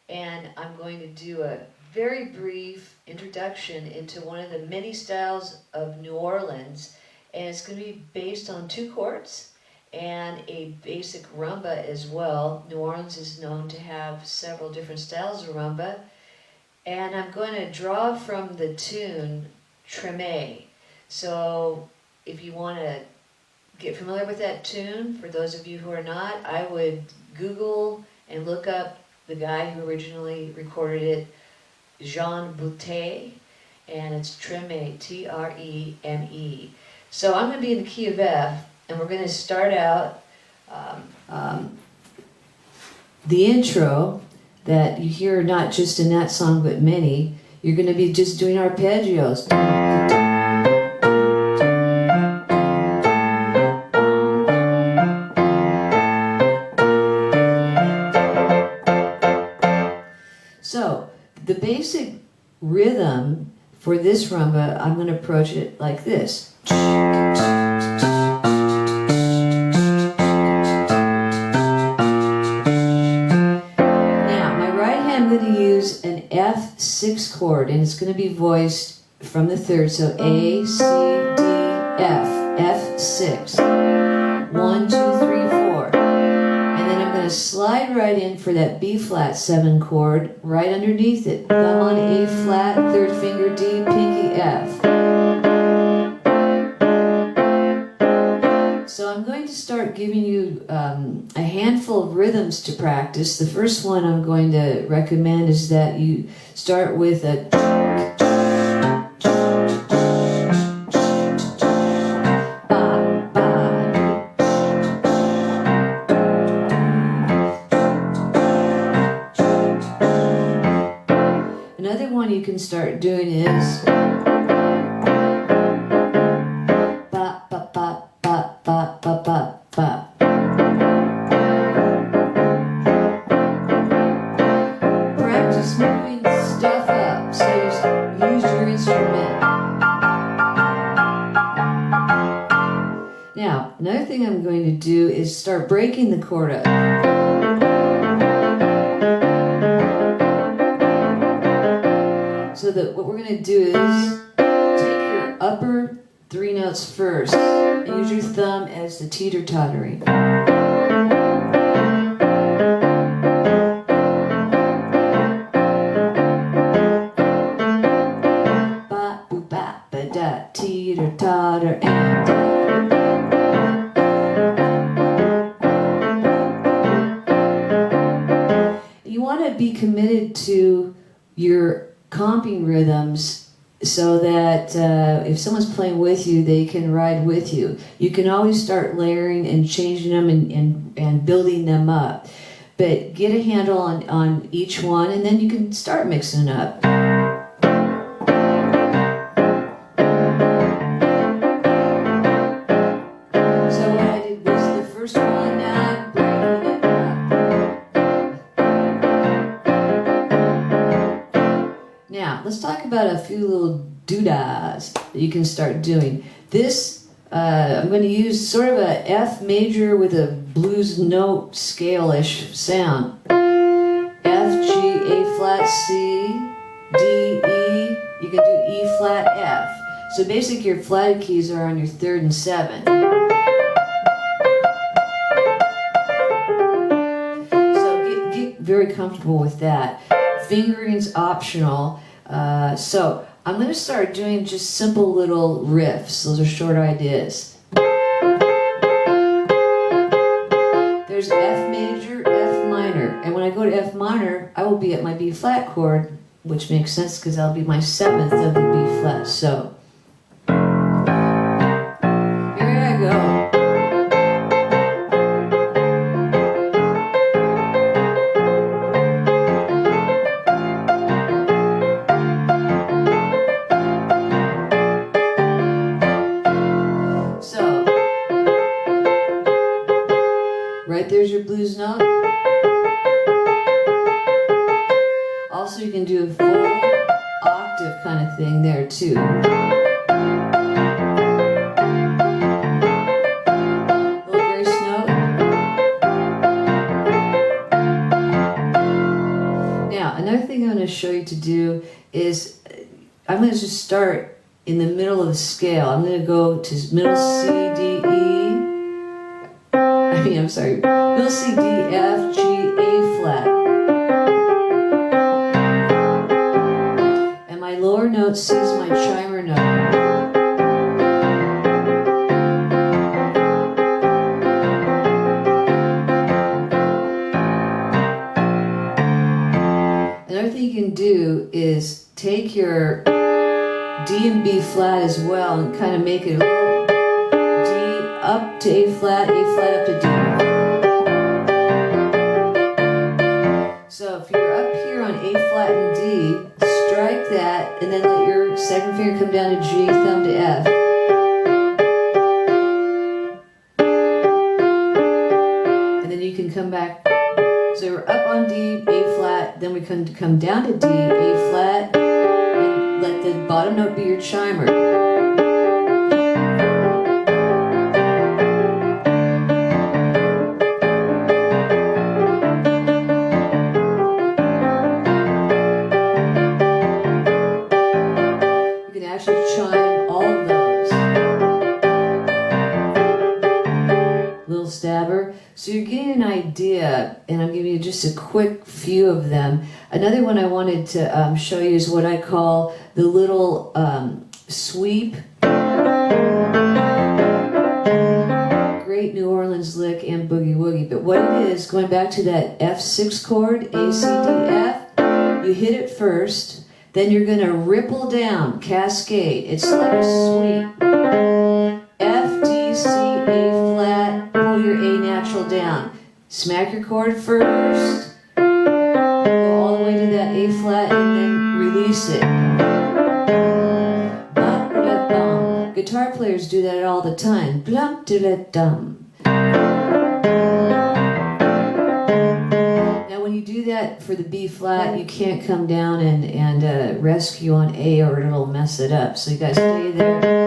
and I'm going to do a very brief introduction into one of the many styles of New Orleans, and it's going to be based on 2 chords and a basic rumba as well. New Orleans is known to have several different styles of rumba, and I'm going to draw from the tune Treme. So if you want to get familiar with that tune, for those of you who are not, I would Google and look up the guy who originally recorded it, Jean Boutet, and it's Treme, Treme. So I'm going to be in the key of F, and we're going to start out the intro that you hear not just in that song but many. You're going to be just doing arpeggios. So the basic rhythm for this rumba, I'm going to approach it like this. F6 chord, and it's going to be voiced from the 3rd, so A, C, D, F, F6, 1, 2, 3, 4, and then I'm going to slide right in for that B flat 7 chord right underneath it, thumb on A flat, 3rd finger D, pinky F. So I'm going to start giving you a handful of rhythms to practice. The first one I'm going to recommend is that you start with a Another one you can start doing is practice moving stuff up, so use your instrument. Now, another thing I'm going to do is start breaking the chord up. So that what we're going to do is take your upper 3 notes first and use your thumb as the teeter-tottering. Ba-ba-ba-da, teeter-totter and you want to be committed to your comping rhythms so that if someone's playing with you, they can ride with you. You can always start layering and changing them and building them up. But get a handle on each one, and then you can start mixing it up. So what I did was the first one, now I'm breaking it up. Now, let's talk about a few little doodahs that you can start doing. This, I'm going to use sort of a F major with a blues note scale-ish sound. F, G, A flat, C, D, E. You can do E flat, F. So basically your flatted keys are on your 3rd and 7th. So get very comfortable with that. Fingering's optional. So I'm going to start doing just simple little riffs. Those are short ideas. There's F major, F minor. And when I go to F minor, I will be at my B flat chord, which makes sense because that'll be my 7th of the B flat. So here I go. Right there's your blues note. Also, you can do a full octave kind of thing there too. Little grace note. Now, another thing I'm going to show you to do is, I'm going to just start in the middle of the scale. I'm going to go to middle C, D, E. Middle C, D, F, G, A flat. And my lower note C is my chimer note. Another thing you can do is take your D and B flat as well and kind of make it a little D up to A flat up to D. So if you're up here on A flat and D, strike that and then let your second finger come down to G, thumb to F. And then you can come back. So we're up on D, A flat, then we can come down to D, A flat, and let the bottom note be your chimer. You can actually chime all of those. Little stabber. So you're getting an idea, and I'm giving you just a quick few of them. Another one I wanted to show you is what I call the little sweep. Great New Orleans lick and boogie woogie. But what it is, going back to that F6 chord, A, C, D, F, you hit it first, then you're going to ripple down, cascade. It's like a sweep. F, D, C, A flat, pull your A natural down. Smack your chord first, go all the way to that A flat, and then release it. Bum-da-bum. Guitar players do that all the time. Blum-da-da-dum. Now when you do that for the B flat, you can't come down and rescue on A or it'll mess it up. So you gotta stay there.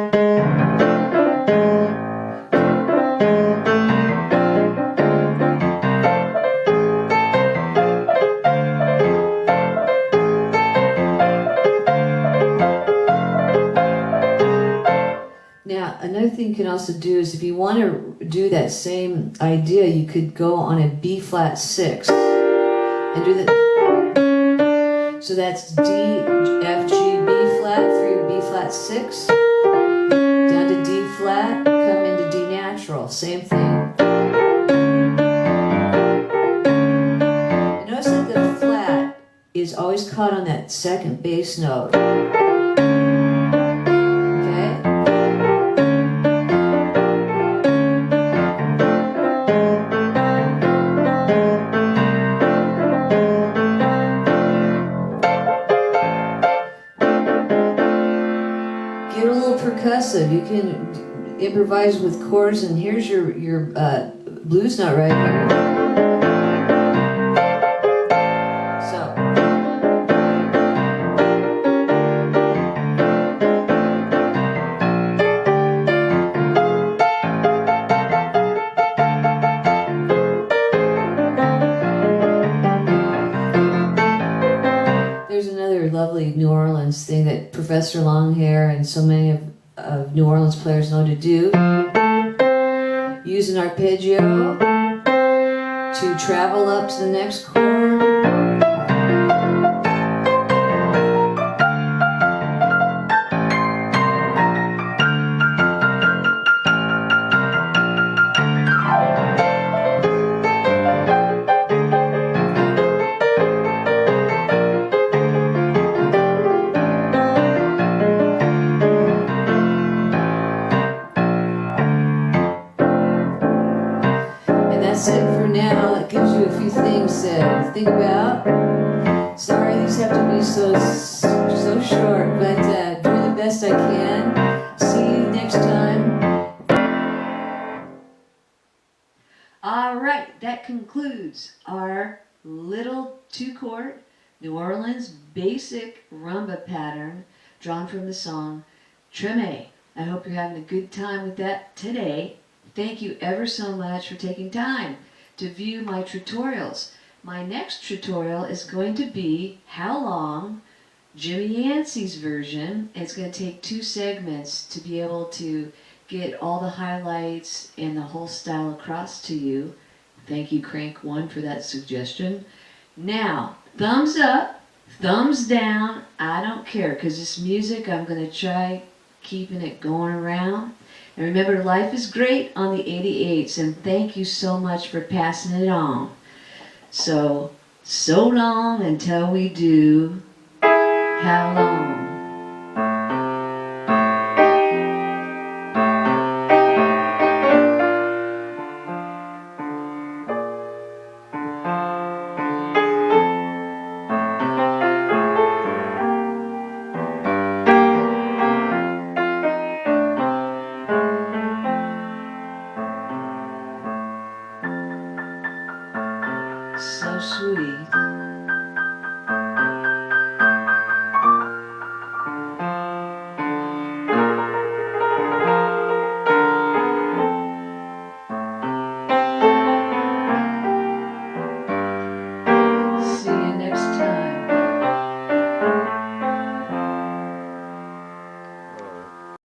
Another thing you can also do is if you want to do that same idea, you could go on a B flat 6 and do that. So that's D, F, G, B flat for your B flat 6, down to D flat, come into D natural, same thing. And notice that the flat is always caught on that second bass note. Percussive. You can improvise with chords, and here's your blues note right here. So. There's another lovely New Orleans thing that Professor Longhair and so many of New Orleans players know to do. Use an arpeggio to travel up to the next chord. That's it for now. That gives you a few things to think about. Sorry these have to be so short, but do the best I can. See you next time. Alright, that concludes our little 2-chord New Orleans basic rumba pattern drawn from the song Treme. I hope you're having a good time with that today. Thank you ever so much for taking time to view my tutorials. My next tutorial is going to be How Long, Jimmy Yancey's version. It's going to take 2 segments to be able to get all the highlights and the whole style across to you. Thank you, Crank One, for that suggestion. Now, thumbs up, thumbs down, I don't care, because this music, I'm going to try keeping it going around. And remember, life is great on the 88s, and thank you so much for passing it on. So long until we do How Long. So sweet.